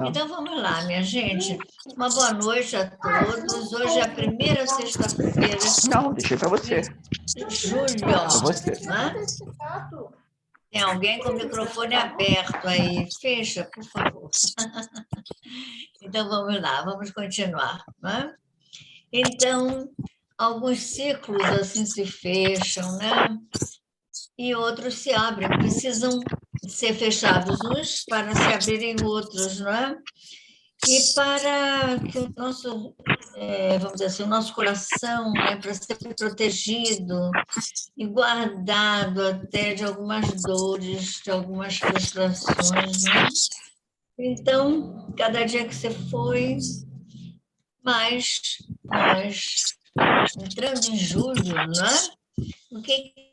Então vamos lá, minha gente. Uma boa noite a todos. Hoje é a primeira sexta-feira Não, deixei para você. de julho, Para você. né? Tem alguém com o microfone aberto aí. Fecha, por favor. Então vamos lá, vamos continuar, né? Então, alguns ciclos assim se fecham, né? E outros se abrem. Precisam ser fechados uns para se abrirem outros, não é? E para que o nosso, vamos dizer assim, o nosso coração, né, para ser protegido e guardado até de algumas dores, de algumas frustrações, né? Então, cada dia que você foi, mais nós, entrando em julho, né? O que é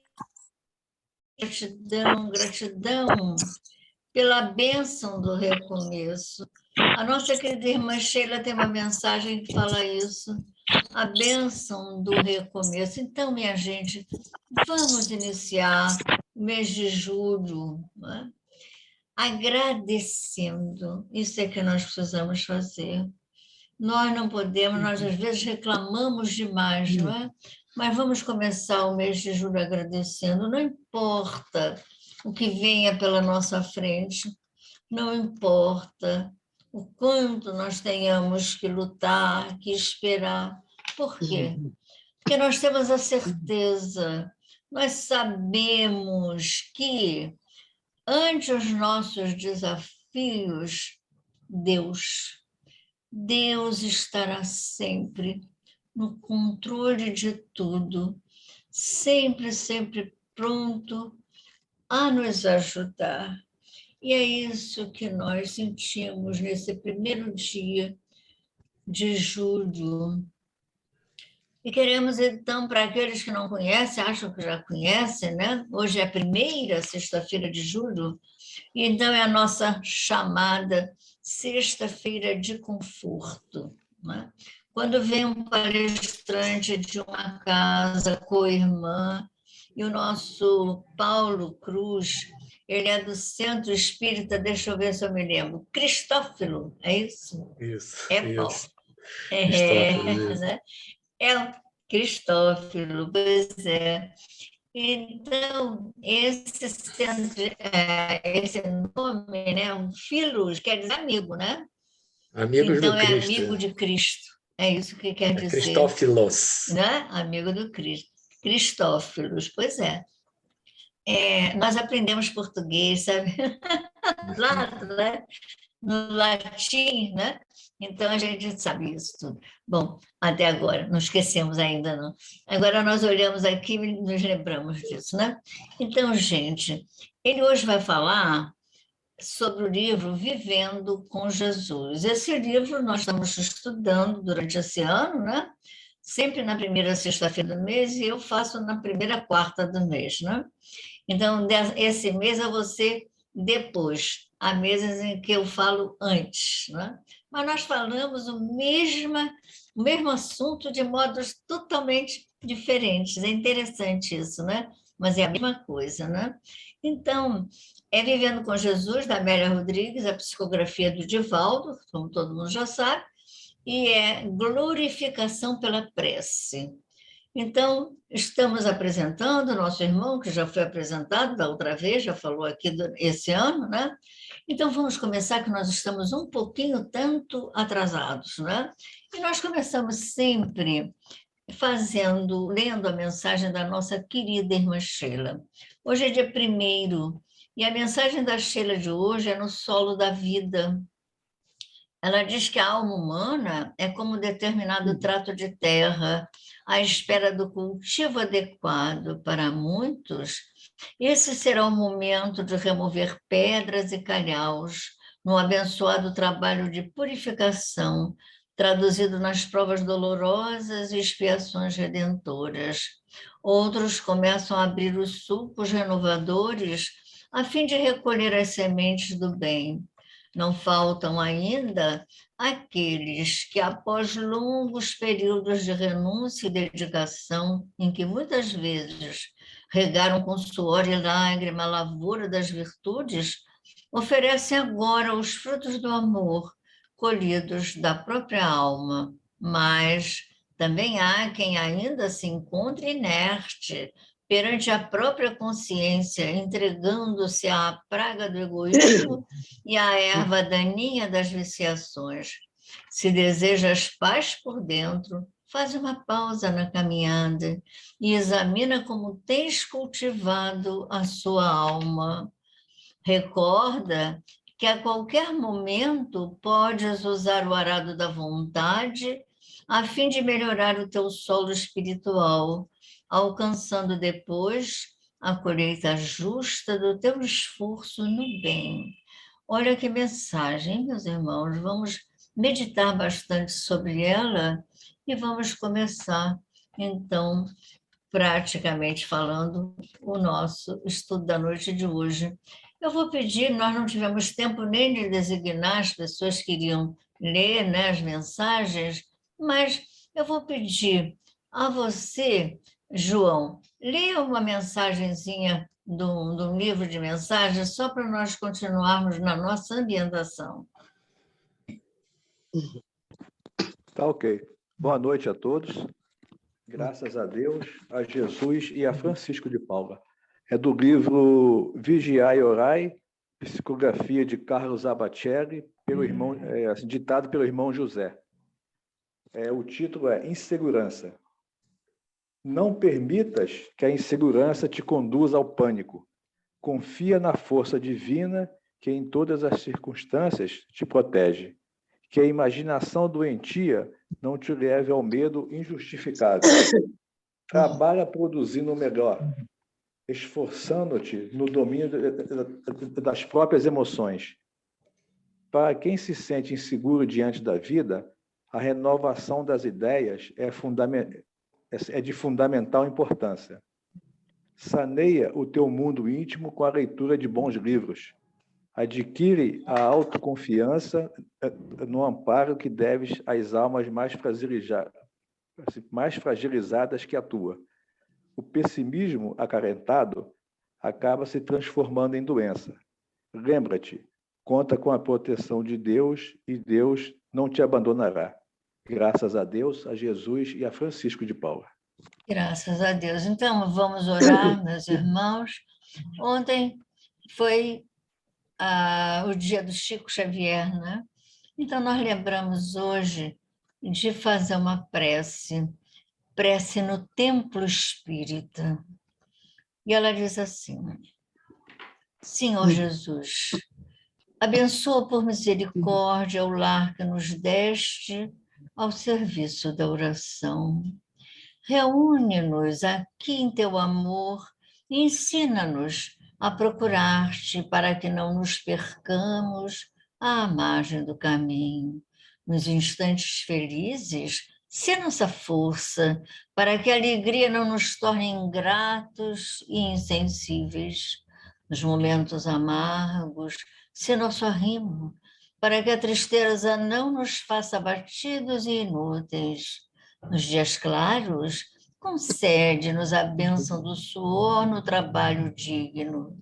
gratidão, gratidão pela bênção do recomeço. A nossa querida irmã Sheila tem uma mensagem que fala isso, a bênção do recomeço. Então, minha gente, vamos iniciar o mês de julho, né? Agradecendo. Isso é que nós precisamos fazer. Nós não podemos, nós às vezes reclamamos demais, não é? Mas vamos começar o mês de julho agradecendo. Não importa o que venha pela nossa frente, não importa o quanto nós tenhamos que lutar, que esperar. Por quê? Porque nós temos a certeza, nós sabemos que ante os nossos desafios, Deus estará sempre no controle de tudo, sempre, sempre pronto a nos ajudar. E é isso que nós sentimos nesse primeiro dia de julho. E queremos, então, para aqueles que não conhecem, acham que já conhecem, né? Hoje é a primeira sexta-feira de julho, e então é a nossa chamada Sexta-feira de Conforto, né? Quando vem um palestrante de uma casa co-irmã, e o nosso Paulo Cruz, ele é do Centro Espírita, deixa eu ver se eu me lembro, Cristófilo, é isso? Isso, É Paulo. isso. É, né? É o Cristófilo, pois é. Então, esse nome, né, um filos, quer dizer amigo, né? Amigos Então, do é Cristo. amigo de Cristo. É isso que quer dizer. Cristófilos. Né? Amigo do Cristo. Cristófilos, pois é. Nós aprendemos português, sabe? Lá, né? No latim, né? Então a gente sabe isso tudo. Bom, até agora, não esquecemos ainda, não. Agora nós olhamos aqui e nos lembramos disso, né? Então, gente, ele hoje vai falar sobre o livro Vivendo com Jesus. Esse livro nós estamos estudando durante esse ano, né? Sempre na primeira sexta-feira do mês, e eu faço na primeira quarta do mês, né? Então, esse mês eu vou ser depois. Há meses em que eu falo antes, né? Mas nós falamos o mesmo assunto de modos totalmente diferentes. É interessante isso, né? Mas é a mesma coisa, né? Então, é Vivendo com Jesus, da Amélia Rodrigues, a psicografia do Divaldo, como todo mundo já sabe, e é Glorificação pela Prece. Então, estamos apresentando o nosso irmão, que já foi apresentado da outra vez, já falou aqui esse ano, né? Então, vamos começar, que nós estamos um pouquinho tanto atrasados, né? E nós começamos sempre lendo a mensagem da nossa querida irmã Sheila. Hoje é dia 1º, e a mensagem da Sheila de hoje é no solo da vida. Ela diz que a alma humana é como um determinado trato de terra, à espera do cultivo adequado para muitos. Esse será o momento de remover pedras e calhaus no abençoado trabalho de purificação, traduzido nas provas dolorosas e expiações redentoras. Outros começam a abrir os sulcos renovadores a fim de recolher as sementes do bem. Não faltam ainda aqueles que, após longos períodos de renúncia e dedicação, em que muitas vezes regaram com suor e lágrima a lavoura das virtudes, oferecem agora os frutos do amor colhidos da própria alma, mas também há quem ainda se encontre inerte perante a própria consciência, entregando-se à praga do egoísmo e à erva daninha das viciações. Se desejas paz por dentro, faz uma pausa na caminhada e examina como tens cultivado a sua alma. Recorda que a qualquer momento podes usar o arado da vontade a fim de melhorar o teu solo espiritual, alcançando depois a colheita justa do teu esforço no bem. Olha que mensagem, meus irmãos. Vamos meditar bastante sobre ela e vamos começar, então, praticamente falando, o nosso estudo da noite de hoje. Eu vou pedir, nós não tivemos tempo nem de designar as pessoas que iriam ler, né, as mensagens, mas eu vou pedir a você, João, leia uma mensagenzinha do livro de mensagens, só para nós continuarmos na nossa ambientação. Tá ok. Boa noite a todos. Graças a Deus, a Jesus e a Francisco de Paula. É do livro Vigiai e Orai, psicografia de Carlos Abacelli, ditado pelo irmão José. O título é Insegurança. Não permitas que a insegurança te conduza ao pânico. Confia na força divina que em todas as circunstâncias te protege. Que a imaginação doentia não te leve ao medo injustificado. Trabalha produzindo o melhor, esforçando-te no domínio das próprias emoções. Para quem se sente inseguro diante da vida, a renovação das ideias é de fundamental importância. Saneia o teu mundo íntimo com a leitura de bons livros. Adquire a autoconfiança no amparo que deves às almas mais fragilizadas que a tua. O pessimismo acarentado acaba se transformando em doença. Lembra-te, conta com a proteção de Deus e Deus não te abandonará. Graças a Deus, a Jesus e a Francisco de Paula. Graças a Deus. Então, vamos orar, meus irmãos. Ontem foi o dia do Chico Xavier, né? Então, nós lembramos hoje de fazer uma prece no templo espírita. E ela diz assim: Senhor Jesus, abençoa por misericórdia o lar que nos deste ao serviço da oração. Reúne-nos aqui em teu amor e ensina-nos a procurar-te para que não nos percamos à margem do caminho. Nos instantes felizes, sê nossa força para que a alegria não nos torne ingratos e insensíveis. Nos momentos amargos, sê nosso arrimo para que a tristeza não nos faça abatidos e inúteis. Nos dias claros, concede-nos a bênção do suor no trabalho digno.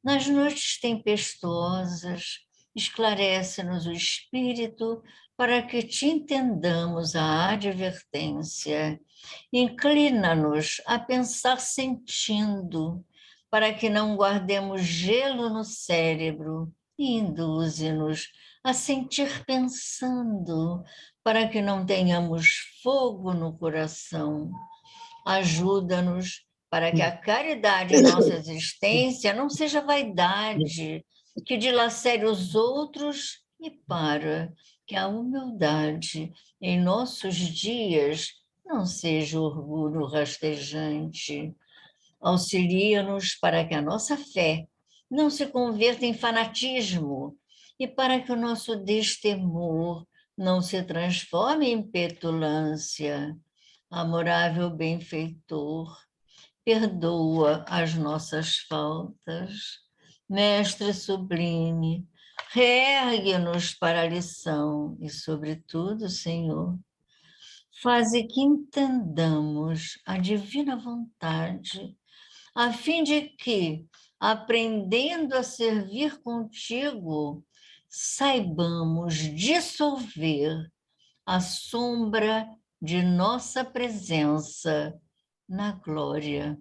Nas noites tempestuosas, esclarece-nos o espírito para que te entendamos a advertência. Inclina-nos a pensar sentindo, para que não guardemos gelo no cérebro, e induze-nos a sentir pensando, para que não tenhamos fogo no coração. Ajuda-nos para que a caridade em nossa existência não seja vaidade, que dilacere os outros, e para que a humildade em nossos dias não seja orgulho rastejante. Auxilia-nos para que a nossa fé não se converta em fanatismo e para que o nosso destemor não se transforme em petulância. Amorável benfeitor, perdoa as nossas faltas. Mestre sublime, reergue-nos para a lição e, sobretudo, Senhor, faze que entendamos a divina vontade, a fim de que, aprendendo a servir contigo, saibamos dissolver a sombra de nossa presença na glória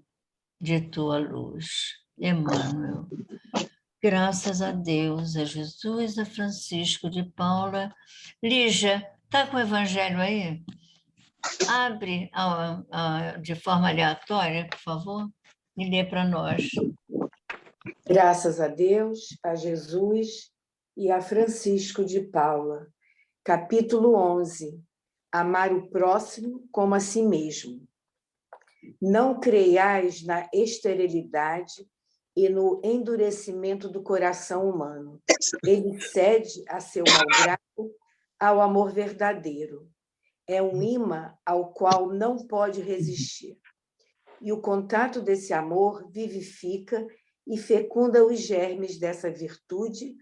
de tua luz. Emmanuel. Graças a Deus, a Jesus, a Francisco de Paula. Lígia, está com o evangelho aí? Abre de forma aleatória, por favor, e lê para nós. Graças a Deus, a Jesus e a Francisco de Paula. Capítulo 11. Amar o próximo como a si mesmo. Não creiais na esterilidade e no endurecimento do coração humano. Ele cede a seu malgrado ao amor verdadeiro. É um imã ao qual não pode resistir. E o contato desse amor vivifica e fecunda os germes dessa virtude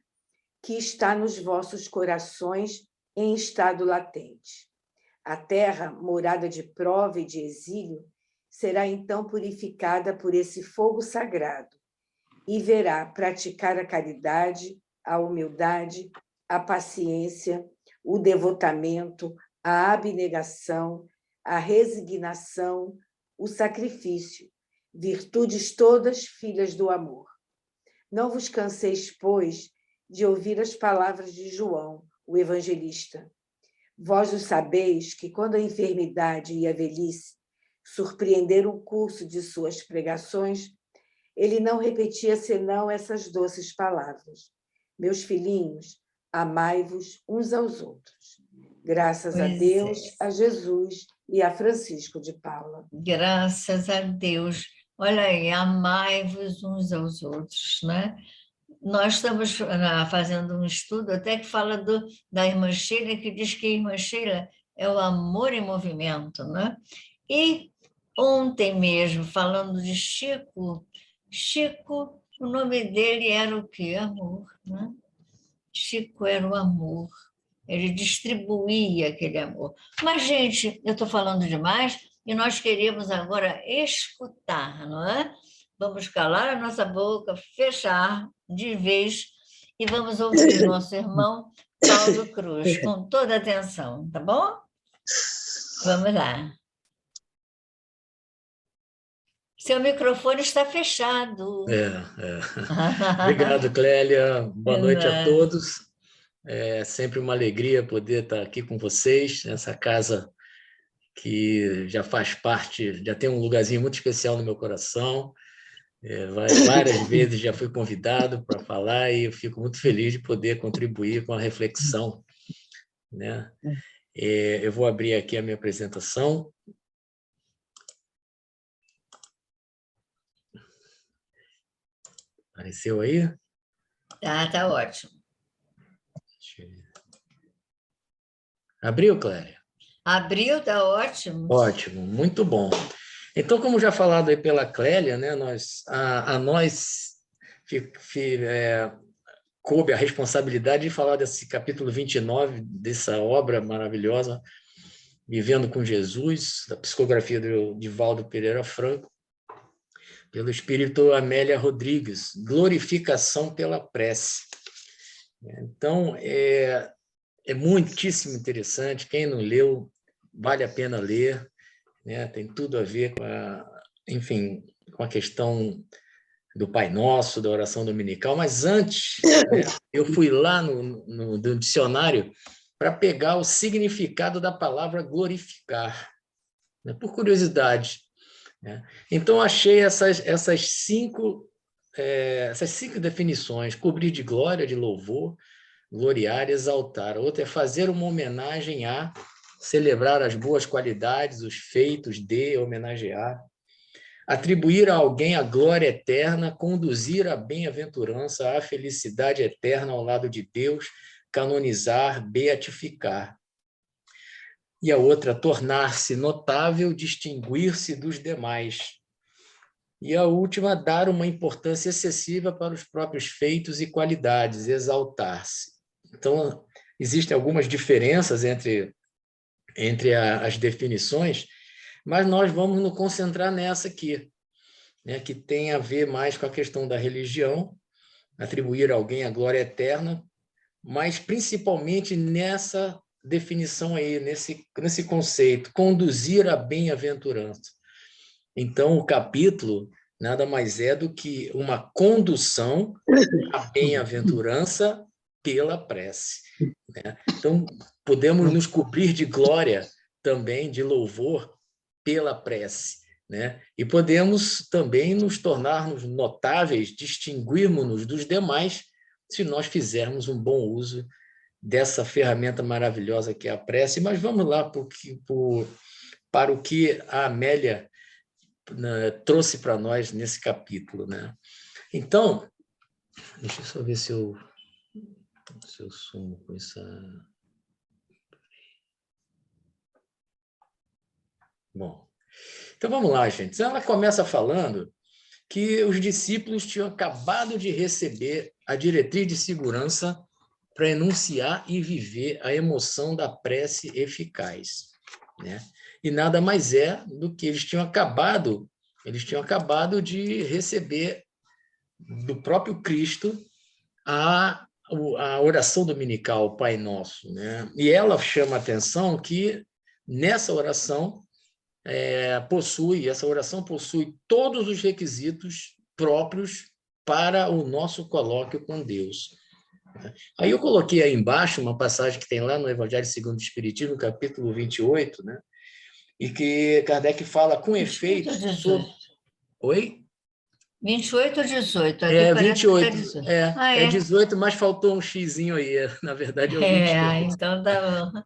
que está nos vossos corações em estado latente. A terra, morada de prova e de exílio, será então purificada por esse fogo sagrado e verá praticar a caridade, a humildade, a paciência, o devotamento, a abnegação, a resignação, o sacrifício, virtudes todas filhas do amor. Não vos canseis, pois, de ouvir as palavras de João, o evangelista. Vós o sabeis que, quando a enfermidade e a velhice surpreenderam o curso de suas pregações, ele não repetia senão essas doces palavras. Meus filhinhos, amai-vos uns aos outros. Graças a Deus, a Jesus e a Francisco de Paula. Graças a Deus. Olha aí, amai-vos uns aos outros, né? Nós estamos fazendo um estudo até que fala da irmã Sheila, que diz que a irmã Sheila é o amor em movimento, né? E ontem mesmo, falando de Chico, o nome dele era o quê? Amor, né? Chico era o amor. Ele distribuía aquele amor. Mas, gente, eu estou falando demais e nós queríamos agora escutar, não é? Vamos calar a nossa boca, fechar de vez e vamos ouvir o nosso irmão Paulo Cruz com toda atenção, tá bom? Vamos lá. Seu microfone está fechado. Obrigado, Clélia. Boa noite a todos. É sempre uma alegria poder estar aqui com vocês, nessa casa que já faz parte, já tem um lugarzinho muito especial no meu coração. Várias vezes já fui convidado para falar e eu fico muito feliz de poder contribuir com a reflexão, né? Eu vou abrir aqui a minha apresentação. Apareceu aí? Tá ótimo. Abriu, Clélia? Abriu, tá ótimo. Ótimo, muito bom. Então, como já falado aí pela Clélia, né, a nós coube a responsabilidade de falar desse capítulo 29, dessa obra maravilhosa, Vivendo com Jesus, da psicografia do Divaldo Pereira Franco, pelo espírito Amélia Rodrigues, Glorificação pela Prece. Então, é muitíssimo interessante. Quem não leu, vale a pena ler, né? Tem tudo a ver com a questão do Pai Nosso, da oração dominical. Mas antes, né, eu fui lá no dicionário para pegar o significado da palavra glorificar, né, por curiosidade, né? Então, achei essas cinco definições: cobrir de glória, de louvor, gloriar, exaltar. Outra é fazer uma homenagem a, celebrar as boas qualidades, os feitos de, homenagear. Atribuir a alguém a glória eterna, conduzir a bem-aventurança, a felicidade eterna ao lado de Deus, canonizar, beatificar. E a outra, tornar-se notável, distinguir-se dos demais. E a última, dar uma importância excessiva para os próprios feitos e qualidades, exaltar-se. Então, existem algumas diferenças entre as definições, mas nós vamos nos concentrar nessa aqui, né, que tem a ver mais com a questão da religião, atribuir a alguém a glória eterna, mas principalmente nessa definição aí, nesse conceito, conduzir a bem-aventurança. Então, o capítulo nada mais é do que uma condução à bem-aventurança pela prece, né? Então, podemos nos cobrir de glória também, de louvor, pela prece, né? E podemos também nos tornarmos notáveis, distinguirmos-nos dos demais, se nós fizermos um bom uso dessa ferramenta maravilhosa que é a prece. Mas vamos lá para o que a Amélia, né, trouxe para nós nesse capítulo, né? Então, deixa eu só ver se eu sumo com essa... Bom, então vamos lá, gente. Ela começa falando que os discípulos tinham acabado de receber a diretriz de segurança para enunciar e viver a emoção da prece eficaz, né? E nada mais é do que eles tinham acabado de receber do próprio Cristo a oração dominical, o Pai Nosso, né? E ela chama a atenção que nessa oração essa oração possui todos os requisitos próprios para o nosso colóquio com Deus. Aí eu coloquei aí embaixo uma passagem que tem lá no Evangelho segundo o Espiritismo, capítulo 28, né? E que Kardec fala com efeito sobre... Oi? 28 ou 18? Aqui 28. Que tá 18. É 18, mas faltou um xizinho aí. Na verdade, é o 28. Então tá bom.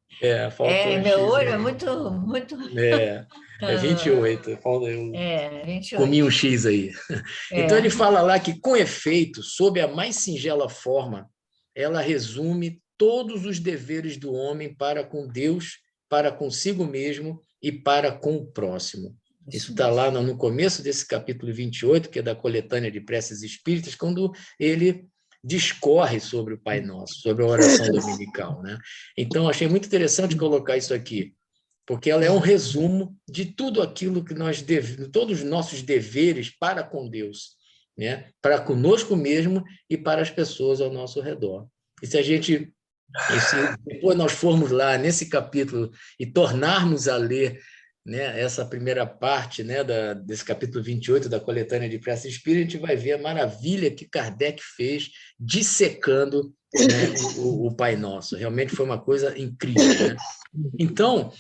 Faltou um meu olho xizinho. é muito... É 28. Eu 28. comi um X aí. Então, ele fala lá que, com efeito, sob a mais singela forma, ela resume todos os deveres do homem para com Deus, para consigo mesmo e para com o próximo. Isso está lá no começo desse capítulo 28, que é da coletânea de preces espíritas, quando ele discorre sobre o Pai Nosso, sobre a oração dominical, né? Então, achei muito interessante colocar isso aqui, porque ela é um resumo de tudo aquilo que nós devemos, todos os nossos deveres para com Deus, né? Para conosco mesmo e para as pessoas ao nosso redor. E se depois nós formos lá nesse capítulo e tornarmos a ler, né, essa primeira parte, né, desse capítulo 28 da coletânea de prece espírita, a gente vai ver a maravilha que Kardec fez dissecando, né, o Pai Nosso. Realmente foi uma coisa incrível, né? Então,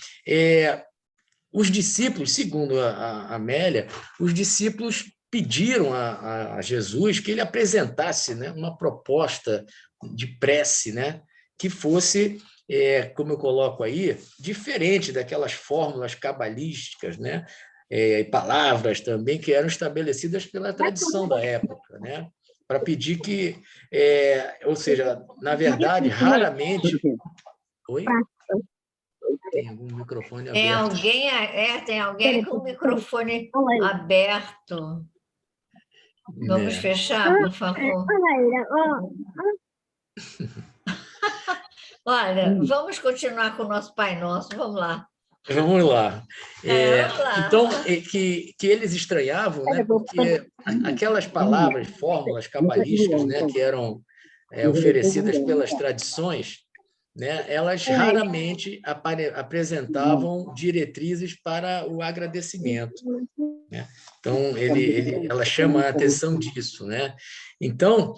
os discípulos, segundo a Amélia, os discípulos pediram a Jesus que ele apresentasse, né, uma proposta de prece, né, que fosse, como eu coloco aí, diferente daquelas fórmulas cabalísticas, né, e palavras também que eram estabelecidas pela tradição da época, né, para pedir que, ou seja, na verdade, raramente... Oi? Tem algum microfone aberto. Tem alguém com o microfone aberto. Vamos fechar, por favor. Olha, vamos continuar com o nosso Pai Nosso. Vamos lá. Vamos lá. Vamos lá. Então, que eles estranhavam, né, porque aquelas palavras, fórmulas cabalísticas, né, que eram oferecidas pelas tradições, né, elas raramente apresentavam diretrizes para o agradecimento, né? Então, ela chama a atenção disso, né? Então,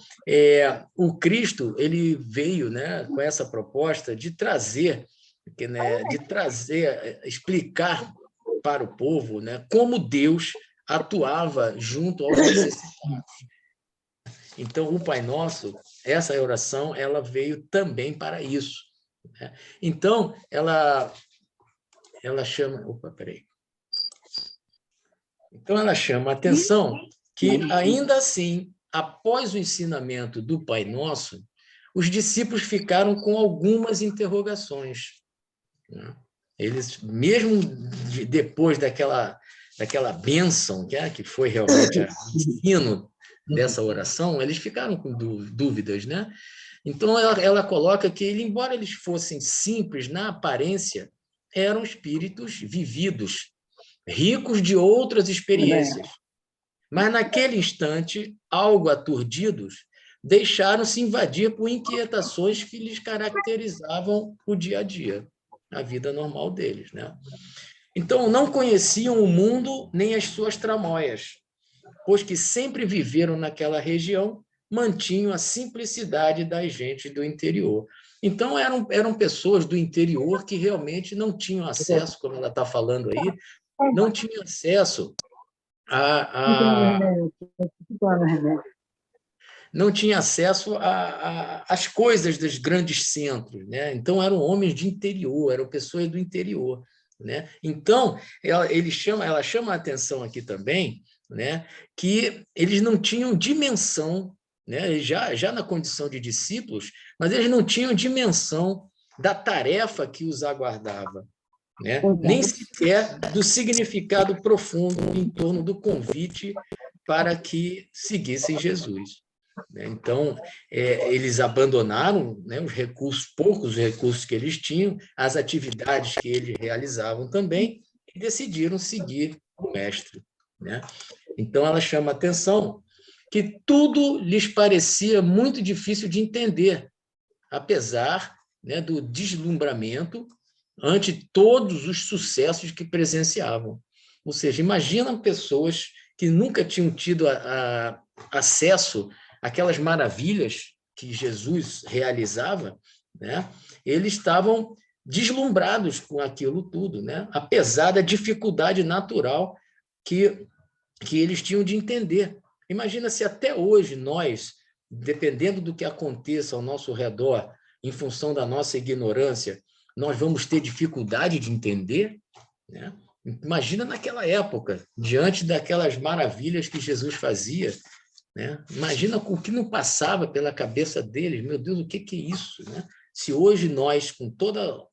o Cristo ele veio, né, com essa proposta de trazer, explicar para o povo, né, como Deus atuava junto aos necessitados. Então, o Pai Nosso, essa oração, ela veio também para isso, né? Então, ela chama... Opa, peraí. Então, ela chama a atenção que, ainda assim, após o ensinamento do Pai Nosso, os discípulos ficaram com algumas interrogações, né? Eles, mesmo depois daquela bênção, que foi realmente o ensino dessa oração, eles ficaram com dúvidas, né? Então, ela coloca que, embora eles fossem simples na aparência, eram espíritos vividos, ricos de outras experiências. Mas, naquele instante, algo aturdidos, deixaram-se invadir por inquietações que lhes caracterizavam o dia a dia, a vida normal deles, né? Então, não conheciam o mundo nem as suas tramóias, pois que sempre viveram naquela região, mantinham a simplicidade das gentes do interior. Então, eram pessoas do interior que realmente não tinham acesso, como ela está falando aí, não tinham acesso não tinha acesso às coisas dos grandes centros, né? Então, eram homens de interior, eram pessoas do interior, né? Então, ela chama a atenção aqui também, né, que eles não tinham dimensão, né, já na condição de discípulos, mas eles não tinham dimensão da tarefa que os aguardava, né? Nem sequer do significado profundo em torno do convite para que seguissem Jesus. Então, eles abandonaram, né, os recursos, poucos recursos que eles tinham, as atividades que eles realizavam também, e decidiram seguir o mestre, né? Então, ela chama a atenção que tudo lhes parecia muito difícil de entender, apesar, né, do deslumbramento ante todos os sucessos que presenciavam. Ou seja, imagina pessoas que nunca tinham tido acesso àquelas maravilhas que Jesus realizava, né? Eles estavam deslumbrados com aquilo tudo, né? Apesar da dificuldade natural que eles tinham de entender. Imagina se até hoje nós, dependendo do que aconteça ao nosso redor, em função da nossa ignorância, nós vamos ter dificuldade de entender, né? Imagina naquela época, diante daquelas maravilhas que Jesus fazia, né? Imagina o que não passava pela cabeça deles. Meu Deus, o que é isso, né? Se hoje nós, com todos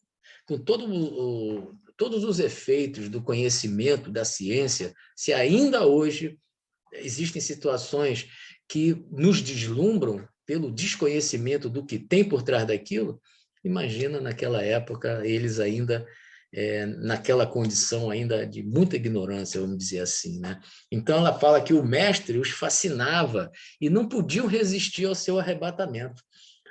os efeitos do conhecimento, da ciência, se ainda hoje existem situações que nos deslumbram pelo desconhecimento do que tem por trás daquilo, imagina naquela época eles ainda naquela condição ainda de muita ignorância, vamos dizer assim, né? Então ela fala que o mestre os fascinava e não podiam resistir ao seu arrebatamento.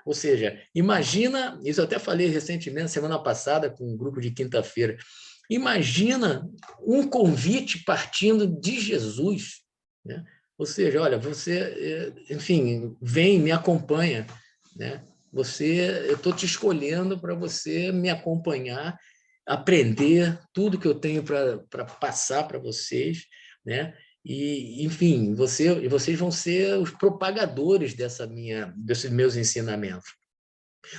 Ou seja, imagina, isso eu até falei recentemente, semana passada, com um grupo de quinta-feira, imagina um convite partindo de Jesus, né? Ou seja, olha, você, enfim, vem, me acompanha, né? Eu estou te escolhendo para você me acompanhar, aprender tudo que eu tenho para passar para vocês, né? E, enfim, vocês vão ser os propagadores desses meus ensinamentos.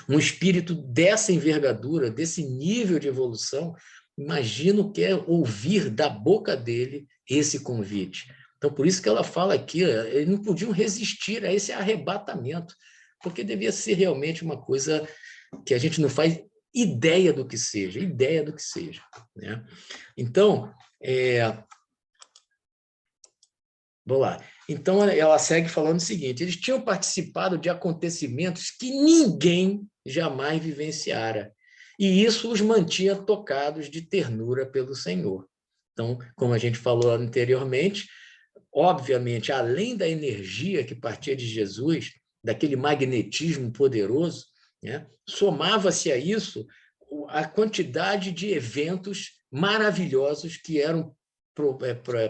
Um espírito dessa envergadura, desse nível de evolução, imagino que é ouvir da boca dele esse convite. Então, por isso que ela fala aqui, eles não podiam resistir a esse arrebatamento, porque devia ser realmente uma coisa que a gente não faz ideia do que seja, né? Então, vamos lá. Então, ela segue falando o seguinte: eles tinham participado de acontecimentos que ninguém jamais vivenciara, e isso os mantinha tocados de ternura pelo Senhor. Então, como a gente falou anteriormente, obviamente, além da energia que partia de Jesus, daquele magnetismo poderoso, né, somava-se a isso a quantidade de eventos maravilhosos que eram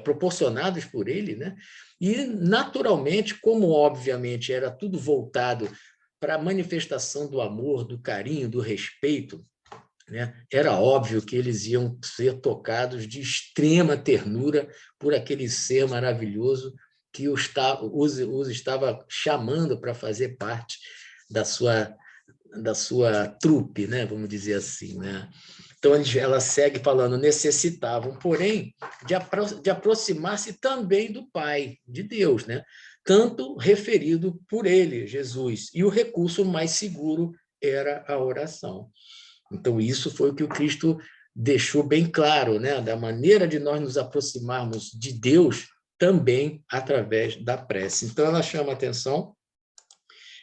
proporcionados por ele, né? E, naturalmente, como obviamente era tudo voltado para a manifestação do amor, do carinho, do respeito, né? Era óbvio que eles iam ser tocados de extrema ternura por aquele ser maravilhoso que os estava chamando para fazer parte da sua trupe, né? Vamos dizer assim, né? Então, ela segue falando, necessitavam, porém, de aproximar-se também do Pai, de Deus, né? Tanto referido por ele, Jesus, e o recurso mais seguro era a oração. Então, isso foi o que o Cristo deixou bem claro, né? Da maneira de nós nos aproximarmos de Deus também através da prece. Então, ela chama a atenção,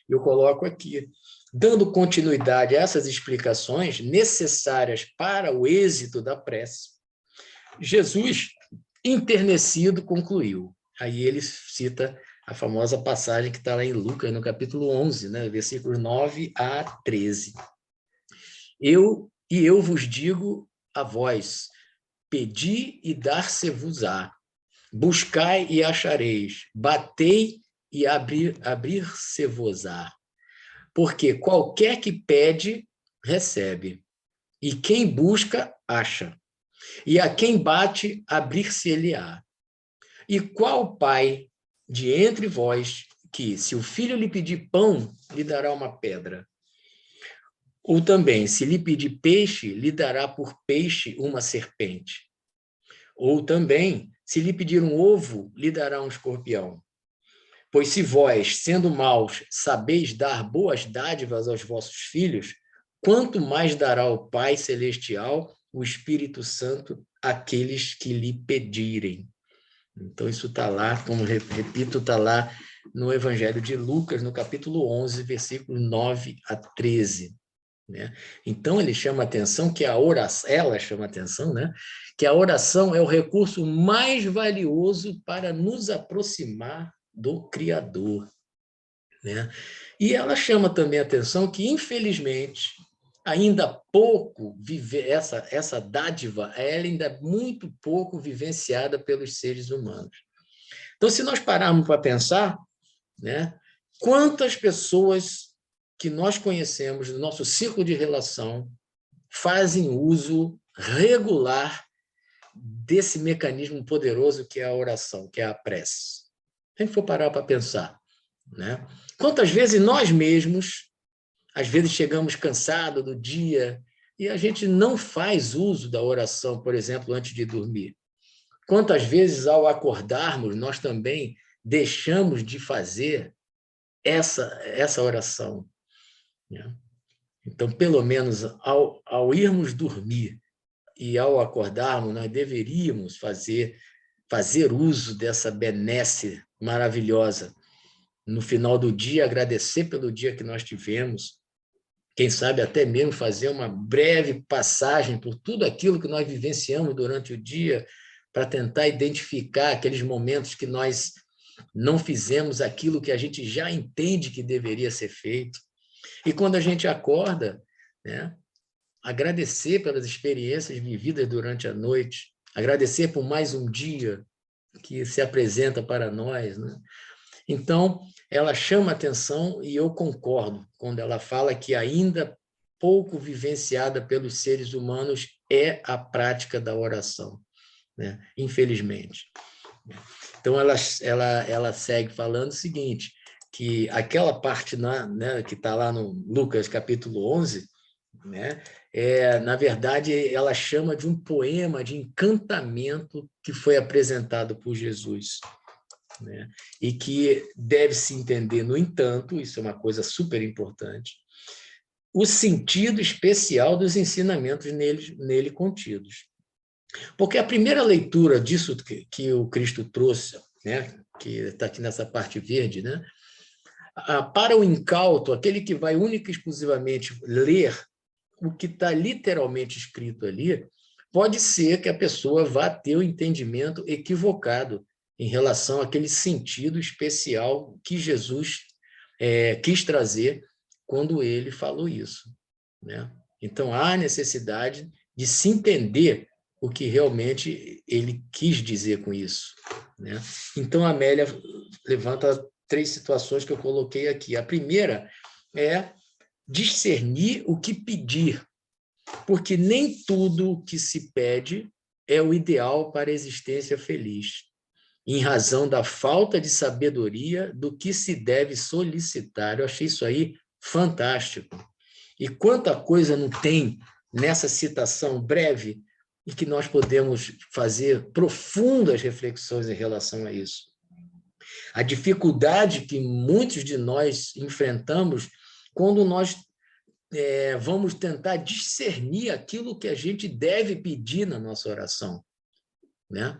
eu coloco aqui, dando continuidade a essas explicações necessárias para o êxito da prece, Jesus, enternecido, concluiu. Aí ele cita a famosa passagem que está lá em Lucas, no capítulo 11, né? Versículos 9 a 13. Eu vos digo a vós, pedi e dar-se-vos-á, buscai e achareis, batei e abrir-se-vos-á. Porque qualquer que pede, recebe, e quem busca, acha, e a quem bate, abrir-se-lhe-á. E qual pai de entre vós que, se o filho lhe pedir pão, lhe dará uma pedra? Ou também, se lhe pedir peixe, lhe dará por peixe uma serpente? Ou também, se lhe pedir um ovo, lhe dará um escorpião? Pois se vós, sendo maus, sabeis dar boas dádivas aos vossos filhos, quanto mais dará o Pai Celestial, o Espírito Santo, àqueles que lhe pedirem. Então, isso está lá, como repito, está lá no Evangelho de Lucas, no capítulo 11, versículos 9 a 13. Né? Então, ele chama a atenção que a oração, ela chama a atenção, né? Que a oração é o recurso mais valioso para nos aproximar do Criador. Né? E ela chama também a atenção que, infelizmente, ainda pouco essa dádiva, ela ainda é muito pouco vivenciada pelos seres humanos. Então, se nós pararmos para pensar, né, quantas pessoas que nós conhecemos no nosso círculo de relação fazem uso regular desse mecanismo poderoso que é a oração, que é a prece? Se a gente for parar para pensar, né? Quantas vezes nós mesmos, às vezes chegamos cansados do dia e a gente não faz uso da oração, por exemplo, antes de dormir? Quantas vezes, ao acordarmos, nós também deixamos de fazer essa oração? Né? Então, pelo menos, ao irmos dormir e ao acordarmos, nós deveríamos fazer uso dessa benesse maravilhosa. No final do dia, agradecer pelo dia que nós tivemos, quem sabe até mesmo fazer uma breve passagem por tudo aquilo que nós vivenciamos durante o dia, para tentar identificar aqueles momentos que nós não fizemos aquilo que a gente já entende que deveria ser feito. E quando a gente acorda, né, agradecer pelas experiências vividas durante a noite, agradecer por mais um dia que se apresenta para nós, né? Então, ela chama atenção e eu concordo quando ela fala que ainda pouco vivenciada pelos seres humanos é a prática da oração, né? Infelizmente. Então, ela segue falando o seguinte, que aquela parte, né, que está lá no Lucas, capítulo 11, né, na verdade, ela chama de um poema de encantamento que foi apresentado por Jesus. Né? E que deve-se entender, no entanto, isso é uma coisa super importante, o sentido especial dos ensinamentos nele contidos. Porque a primeira leitura disso que o Cristo trouxe, né, que está aqui nessa parte verde, né, para o incauto, aquele que vai única e exclusivamente ler o que está literalmente escrito ali, pode ser que a pessoa vá ter o entendimento equivocado em relação àquele sentido especial que Jesus quis trazer quando ele falou isso. Né? Então, há necessidade de se entender o que realmente ele quis dizer com isso. Né? Então, a Amélia levanta 3 situações que eu coloquei aqui. A primeira é discernir o que pedir, porque nem tudo o que se pede é o ideal para a existência feliz, em razão da falta de sabedoria do que se deve solicitar. Eu achei isso aí fantástico. E quanta coisa não tem nessa citação breve e que nós podemos fazer profundas reflexões em relação a isso. A dificuldade que muitos de nós enfrentamos quando nós vamos tentar discernir aquilo que a gente deve pedir na nossa oração. Né?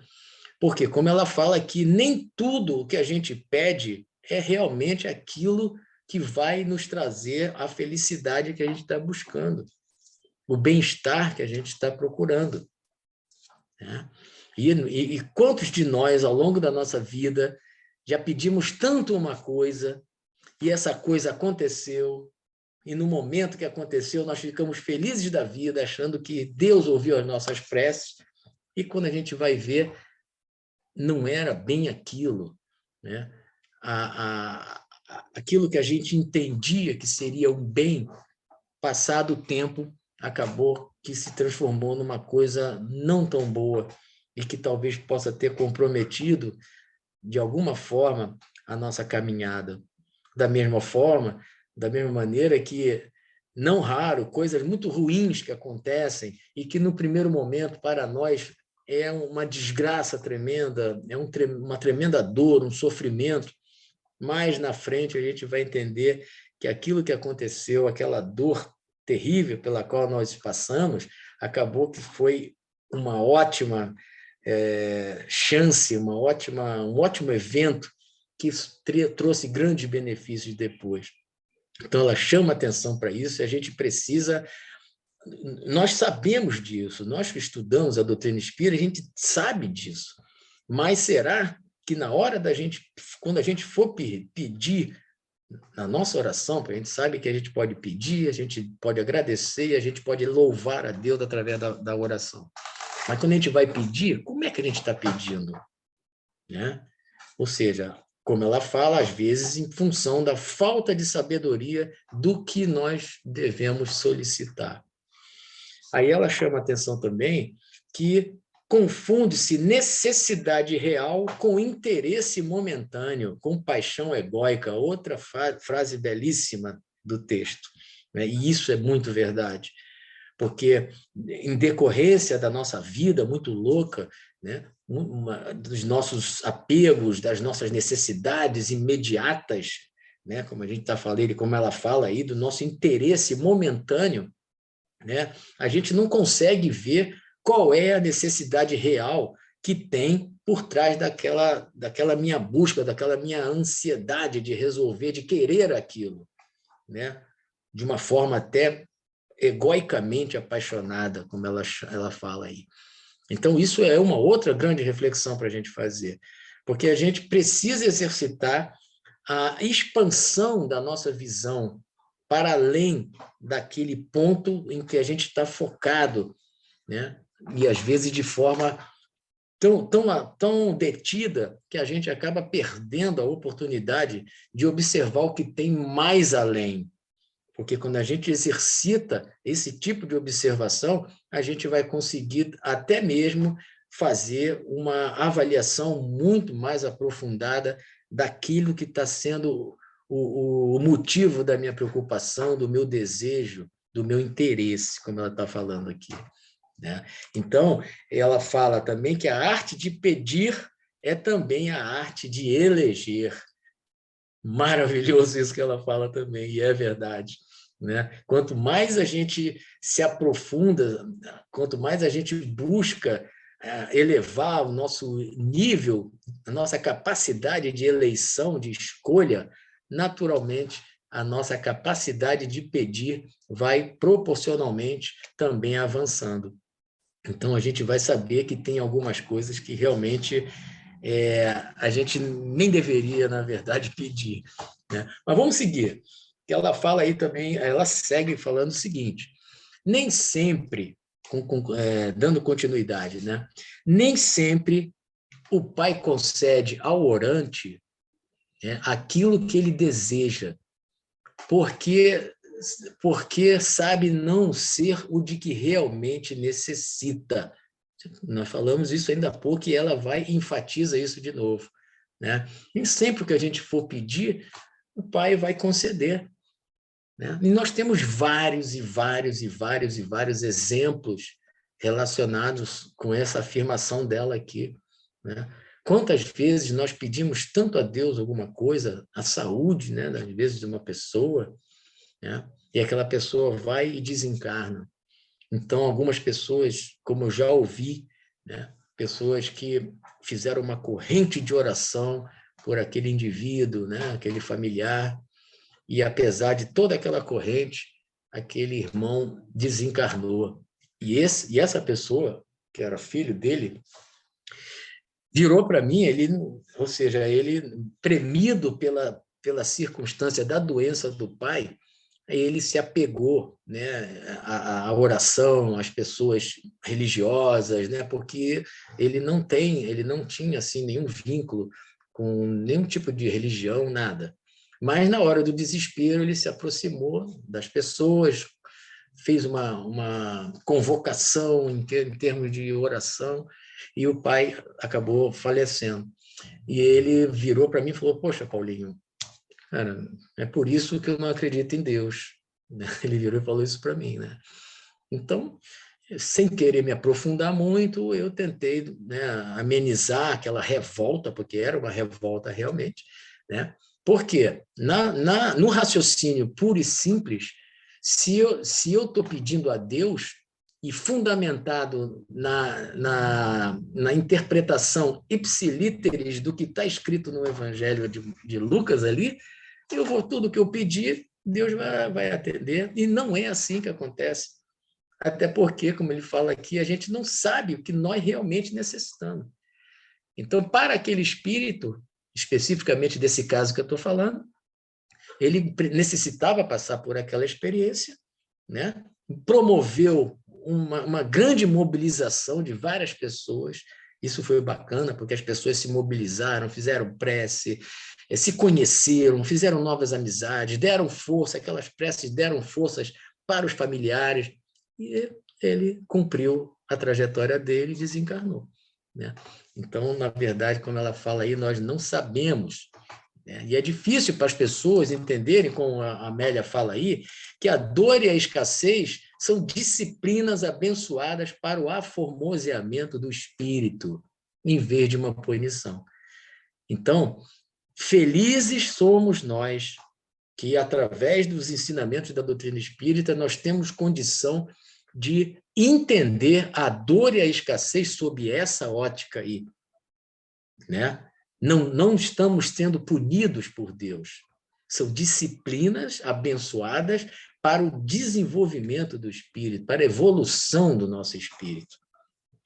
Porque, como ela fala aqui, nem tudo o que a gente pede é realmente aquilo que vai nos trazer a felicidade que a gente está buscando, o bem-estar que a gente está procurando. Né? E quantos de nós, ao longo da nossa vida, já pedimos tanto uma coisa, e essa coisa aconteceu, e no momento que aconteceu, nós ficamos felizes da vida, achando que Deus ouviu as nossas preces, e quando a gente vai ver, não era bem aquilo, né? Aquilo que a gente entendia que seria um bem, passado o tempo, acabou que se transformou numa coisa não tão boa e que talvez possa ter comprometido, de alguma forma, a nossa caminhada. Da mesma forma, da mesma maneira que, não raro, coisas muito ruins que acontecem e que, no primeiro momento, para nós, é uma desgraça tremenda, é uma tremenda dor, um sofrimento, mas na frente a gente vai entender que aquilo que aconteceu, aquela dor terrível pela qual nós passamos, acabou que foi uma ótima chance, um ótimo evento que trouxe grandes benefícios depois. Então, ela chama atenção para isso e a gente precisa... Nós sabemos disso, nós que estudamos a doutrina espírita, a gente sabe disso, mas será que na hora da gente, quando a gente for pedir na nossa oração, porque a gente sabe que a gente pode pedir, a gente pode agradecer e a gente pode louvar a Deus através da oração. Mas quando a gente vai pedir, como é que a gente está pedindo? Né? Ou seja, como ela fala, às vezes em função da falta de sabedoria do que nós devemos solicitar. Aí ela chama a atenção também que confunde-se necessidade real com interesse momentâneo, com paixão egóica, outra frase belíssima do texto, né? E isso é muito verdade, porque em decorrência da nossa vida muito louca, né? Dos nossos apegos, das nossas necessidades imediatas, né? Como a gente está falando e como ela fala aí, do nosso interesse momentâneo, né? A gente não consegue ver qual é a necessidade real que tem por trás daquela minha busca, daquela minha ansiedade de resolver, de querer aquilo, né? De uma forma até egoicamente apaixonada, como ela fala aí. Então, isso é uma outra grande reflexão para a gente fazer, porque a gente precisa exercitar a expansão da nossa visão para além daquele ponto em que a gente está focado, né? E às vezes de forma tão detida que a gente acaba perdendo a oportunidade de observar o que tem mais além. Porque quando a gente exercita esse tipo de observação, a gente vai conseguir até mesmo fazer uma avaliação muito mais aprofundada daquilo que está sendo o motivo da minha preocupação, do meu desejo, do meu interesse, como ela está falando aqui, né? Então, ela fala também que a arte de pedir é também a arte de eleger. Maravilhoso isso que ela fala também, e é verdade, né? Quanto mais a gente se aprofunda, quanto mais a gente busca elevar o nosso nível, a nossa capacidade de eleição, de escolha, naturalmente, a nossa capacidade de pedir vai proporcionalmente também avançando. Então, a gente vai saber que tem algumas coisas que realmente a gente nem deveria, na verdade, pedir, né? Mas vamos seguir. Ela fala aí também, ela segue falando o seguinte: nem sempre, dando continuidade, né? Nem sempre o Pai concede ao orante, né, aquilo que ele deseja, porque sabe não ser o de que realmente necessita. Nós falamos isso ainda há pouco e ela vai e enfatiza isso de novo, né? Nem sempre que a gente for pedir, o Pai vai conceder, né? E nós temos vários exemplos relacionados com essa afirmação dela aqui, né? Quantas vezes nós pedimos tanto a Deus alguma coisa, a saúde, né, às vezes de uma pessoa, né? E aquela pessoa vai e desencarna. Então, algumas pessoas, como eu já ouvi, né, pessoas que fizeram uma corrente de oração por aquele indivíduo, né, aquele familiar, e apesar de toda aquela corrente, aquele irmão desencarnou. E essa pessoa, que era filho dele, virou para mim, ou seja, ele premido pela circunstância da doença do pai, ele se apegou, né, à oração, às pessoas religiosas, né, porque ele não tinha assim nenhum vínculo com nenhum tipo de religião, nada. Mas na hora do desespero ele se aproximou das pessoas, fez uma convocação em termos de oração, e o pai acabou falecendo. E ele virou para mim e falou: poxa, Paulinho, cara, é por isso que eu não acredito em Deus. Ele virou e falou isso para mim, né? Então, sem querer me aprofundar muito, eu tentei, né, amenizar aquela revolta, porque era uma revolta realmente, né? Porque no raciocínio puro e simples, se eu estou pedindo a Deus e fundamentado na interpretação ipsilíteris do que está escrito no Evangelho de Lucas ali, tudo que eu pedir, Deus vai atender, e não é assim que acontece. Até porque, como ele fala aqui, a gente não sabe o que nós realmente necessitamos. Então, para aquele espírito, especificamente desse caso que eu estou falando, ele necessitava passar por aquela experiência, né? Promoveu uma grande mobilização de várias pessoas. Isso foi bacana, porque as pessoas se mobilizaram, fizeram prece, se conheceram, fizeram novas amizades, deram força, aquelas preces deram forças para os familiares, e ele cumpriu a trajetória dele e desencarnou, né? Então, na verdade, como ela fala aí, nós não sabemos, né? E é difícil para as pessoas entenderem, como a Amélia fala aí, que a dor e a escassez são disciplinas abençoadas para o aformoseamento do espírito, em vez de uma punição. Então, felizes somos nós que, através dos ensinamentos da doutrina espírita, nós temos condição de entender a dor e a escassez sob essa ótica aí, né? Não estamos sendo punidos por Deus. São disciplinas abençoadas para o desenvolvimento do espírito, para a evolução do nosso espírito,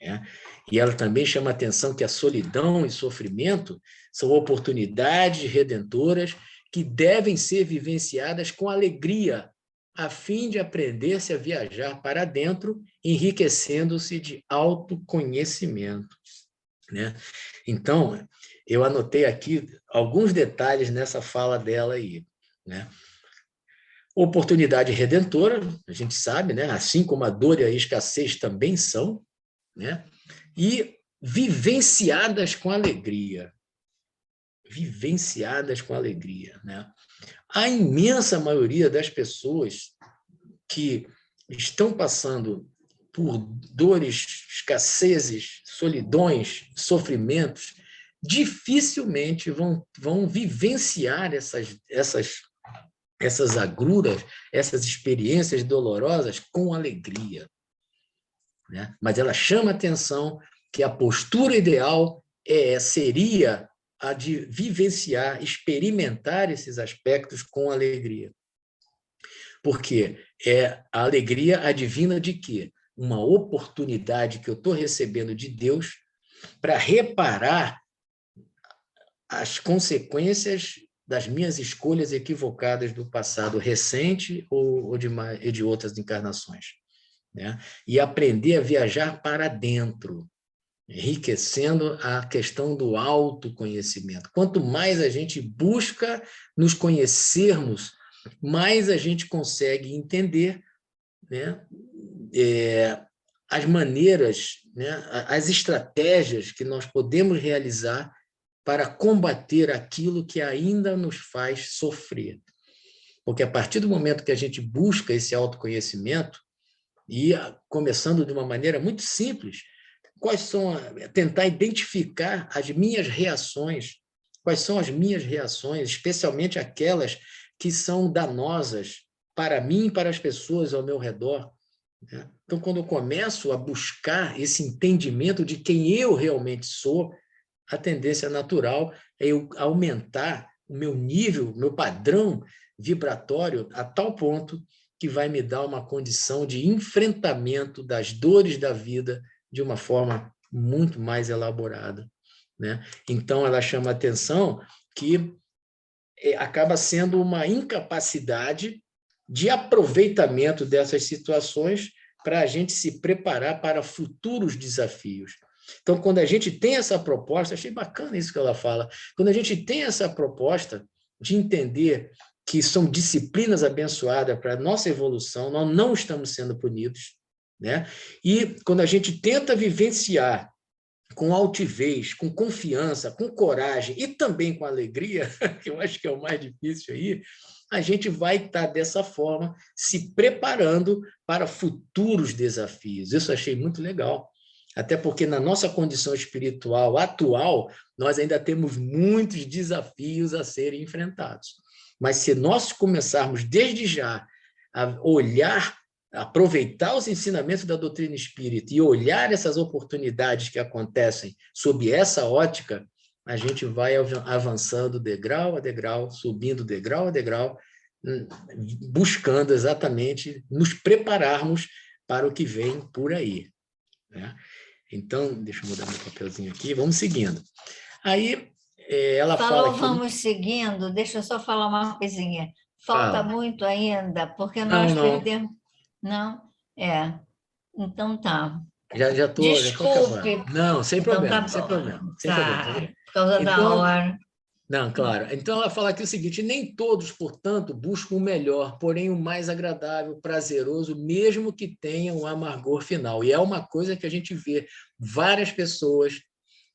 né? E ela também chama a atenção que a solidão e sofrimento são oportunidades redentoras que devem ser vivenciadas com alegria, a fim de aprender-se a viajar para dentro, enriquecendo-se de autoconhecimento, né? Então, eu anotei aqui alguns detalhes nessa fala dela aí, né? Oportunidade redentora, a gente sabe, né? Assim como a dor e a escassez também são, né? E vivenciadas com alegria. Vivenciadas com alegria, né? A imensa maioria das pessoas que estão passando por dores, escassezes, solidões, sofrimentos, dificilmente vão vivenciar essas agruras, essas experiências dolorosas com alegria, né? Mas ela chama a atenção que a postura ideal seria a de vivenciar, experimentar esses aspectos com alegria. Porque a alegria advina de quê? Uma oportunidade que eu estou recebendo de Deus para reparar as consequências das minhas escolhas equivocadas do passado recente ou de outras encarnações, né? E aprender a viajar para dentro, enriquecendo a questão do autoconhecimento. Quanto mais a gente busca nos conhecermos, mais a gente consegue entender, né, as maneiras, né, as estratégias que nós podemos realizar para combater aquilo que ainda nos faz sofrer. Porque a partir do momento que a gente busca esse autoconhecimento, e começando de uma maneira muito simples, tentar identificar as minhas reações, quais são as minhas reações, especialmente aquelas que são danosas para mim e para as pessoas ao meu redor, né? Então, quando eu começo a buscar esse entendimento de quem eu realmente sou, a tendência natural é eu aumentar o meu nível, o meu padrão vibratório a tal ponto que vai me dar uma condição de enfrentamento das dores da vida de uma forma muito mais elaborada, né? Então, ela chama a atenção que acaba sendo uma incapacidade de aproveitamento dessas situações para a gente se preparar para futuros desafios. Então, quando a gente tem essa proposta, achei bacana isso que ela fala, quando a gente tem essa proposta de entender que são disciplinas abençoadas para a nossa evolução, nós não estamos sendo punidos, né? E quando a gente tenta vivenciar com altivez, com confiança, com coragem e também com alegria, que eu acho que é o mais difícil aí, a gente vai estar dessa forma se preparando para futuros desafios. Isso eu achei muito legal. Até porque na nossa condição espiritual atual, nós ainda temos muitos desafios a serem enfrentados. Mas se nós começarmos desde já a olhar, aproveitar os ensinamentos da doutrina espírita e olhar essas oportunidades que acontecem sob essa ótica, a gente vai avançando degrau a degrau, subindo degrau a degrau, buscando exatamente nos prepararmos para o que vem por aí, né? Então, deixa eu mudar meu papelzinho aqui, vamos seguindo. Aí, ela fala que... Vamos seguindo, deixa eu só falar uma coisinha. Falta muito ainda, porque nós perdemos... Não? Então tá. Já estou Desculpe. acabando. Não, sem Então problema, tá sem bom. problema. Sem Tá, problema. por causa da hora. Não, claro. Então, ela fala aqui o seguinte: nem todos, portanto, buscam o melhor, porém o mais agradável, prazeroso, mesmo que tenham um amargor final. E é uma coisa que a gente vê várias pessoas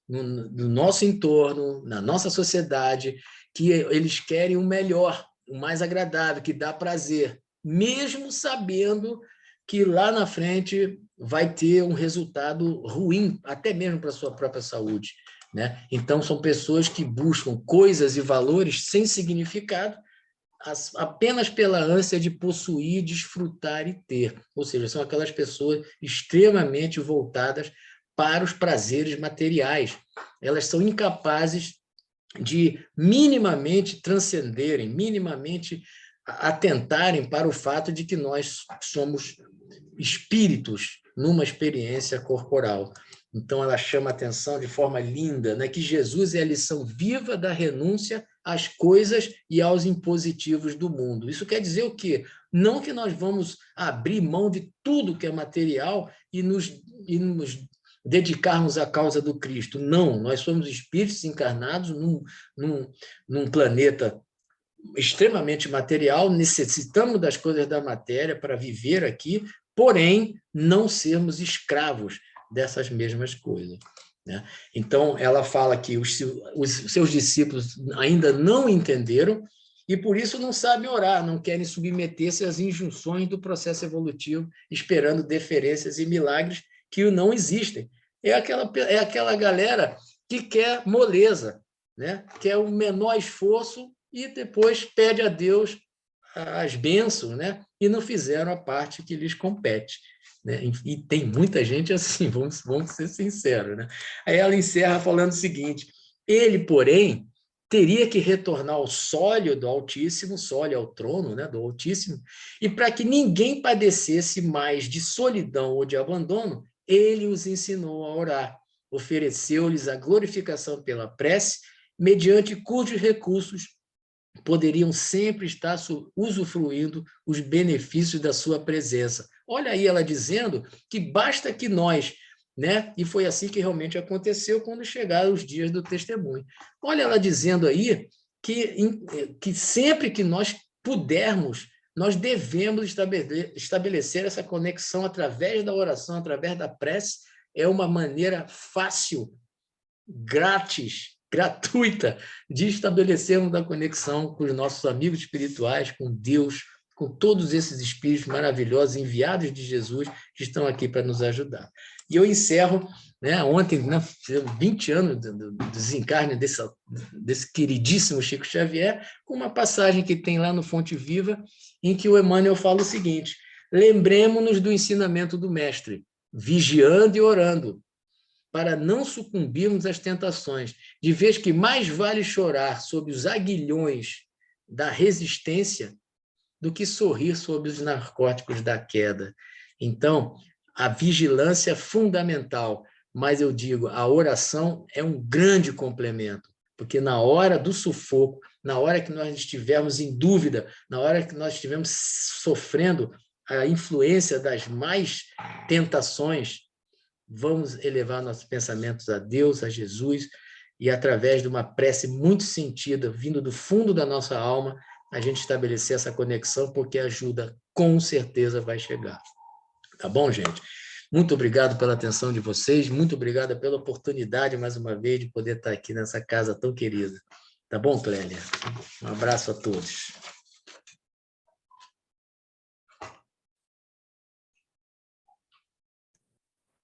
no nosso entorno, na nossa sociedade, que eles querem o melhor, o mais agradável, que dá prazer, mesmo sabendo que lá na frente vai ter um resultado ruim, até mesmo para a sua própria saúde, né? Então, são pessoas que buscam coisas e valores sem significado, apenas pela ânsia de possuir, desfrutar e ter. Ou seja, são aquelas pessoas extremamente voltadas para os prazeres materiais. Elas são incapazes de minimamente transcenderem, minimamente atentarem para o fato de que nós somos espíritos numa experiência corporal. Então, ela chama a atenção de forma linda, né, que Jesus é a lição viva da renúncia às coisas e aos impositivos do mundo. Isso quer dizer o quê? Não que nós vamos abrir mão de tudo que é material e nos dedicarmos à causa do Cristo. Não, nós somos espíritos encarnados num planeta extremamente material, necessitamos das coisas da matéria para viver aqui, porém, não sermos escravos dessas mesmas coisas, né? Então, ela fala que os seus discípulos ainda não entenderam e, por isso, não sabem orar, não querem submeter-se às injunções do processo evolutivo, esperando deferências e milagres que não existem. É aquela galera que quer moleza, né? Quer o menor esforço e depois pede a Deus as bênçãos, né? E não fizeram a parte que lhes compete, né? E tem muita gente assim, vamos ser sinceros, né? Aí ela encerra falando o seguinte: ele, porém, teria que retornar ao sólio do Altíssimo, sólio ao trono, né, do Altíssimo, e para que ninguém padecesse mais de solidão ou de abandono, ele os ensinou a orar, ofereceu-lhes a glorificação pela prece, mediante cujos recursos poderiam sempre estar usufruindo os benefícios da sua presença. Olha aí ela dizendo que basta que nós, né? E foi assim que realmente aconteceu quando chegaram os dias do testemunho. Olha ela dizendo aí que sempre que nós pudermos, nós devemos estabelecer essa conexão através da oração, através da prece. É uma maneira fácil, grátis, gratuita, de estabelecermos a conexão com os nossos amigos espirituais, com Deus, com todos esses espíritos maravilhosos enviados de Jesus que estão aqui para nos ajudar. E eu encerro, né, ontem, né, 20 anos do desencarne desse queridíssimo Chico Xavier, com uma passagem que tem lá no Fonte Viva, em que o Emmanuel fala o seguinte: lembremos-nos do ensinamento do mestre, vigiando e orando, para não sucumbirmos às tentações, de vez que mais vale chorar sob os aguilhões da resistência do que sorrir sob os narcóticos da queda. Então, a vigilância é fundamental mas eu digo, a oração é um grande complemento, porque na hora do sufoco, na hora que nós estivermos em dúvida, na hora que nós estivermos sofrendo a influência das mais tentações, vamos elevar nossos pensamentos a Deus, a Jesus, e através de uma prece muito sentida, vindo do fundo da nossa alma, a gente estabelecer essa conexão, porque a ajuda com certeza vai chegar. Tá bom, gente? Muito obrigado pela atenção de vocês, muito obrigado pela oportunidade, mais uma vez, de poder estar aqui nessa casa tão querida. Tá bom, Clélia? Um abraço a todos.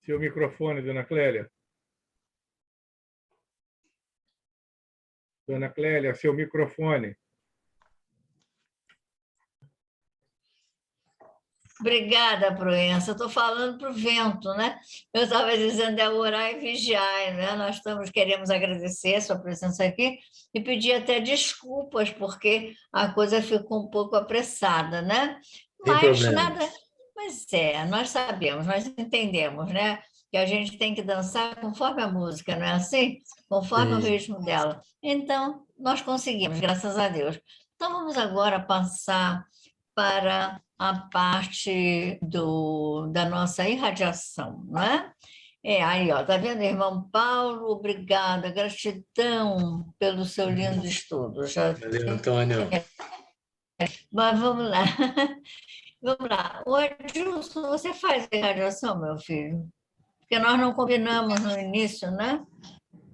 Seu microfone, dona Clélia. Dona Clélia, seu microfone. Obrigada, Proença. Eu estou falando para o vento, né? Eu estava dizendo é orar e vigiar, né? Queremos agradecer a sua presença aqui e pedir até desculpas, porque a coisa ficou um pouco apressada, né? Sem Mas problema. nada, mas nós sabemos, nós entendemos, né? Que a gente tem que dançar conforme a música, não é assim? Conforme o Sim. ritmo dela. Então, nós conseguimos, graças a Deus. Então, vamos agora passar para a parte da nossa irradiação, não é? Aí, ó, tá vendo, irmão Paulo? Obrigada, gratidão pelo seu lindo estudo. Valeu, Antônio. Mas vamos lá. Vamos lá. O Adilson, você faz irradiação, meu filho? Porque nós não combinamos no início, né?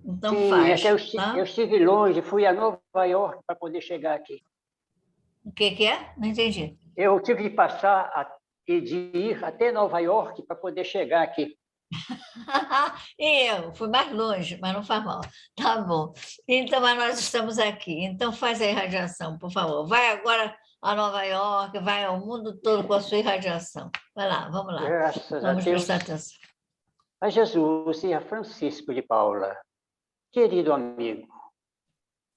Então Sim, é faz, que tá? eu estive longe, fui a Nova York para poder chegar aqui. O que é? Não entendi. Eu tive de passar e de ir até Nova York para poder chegar aqui. Eu fui mais longe, mas não faz mal. Tá bom. Então, mas nós estamos aqui. Então, faz a irradiação, por favor. Vai agora a Nova York, vai ao mundo todo com a sua irradiação. Vai lá, vamos lá. Graças a Vamos Deus, prestar atenção. a Jesus e a Francisco de Paula. Querido amigo,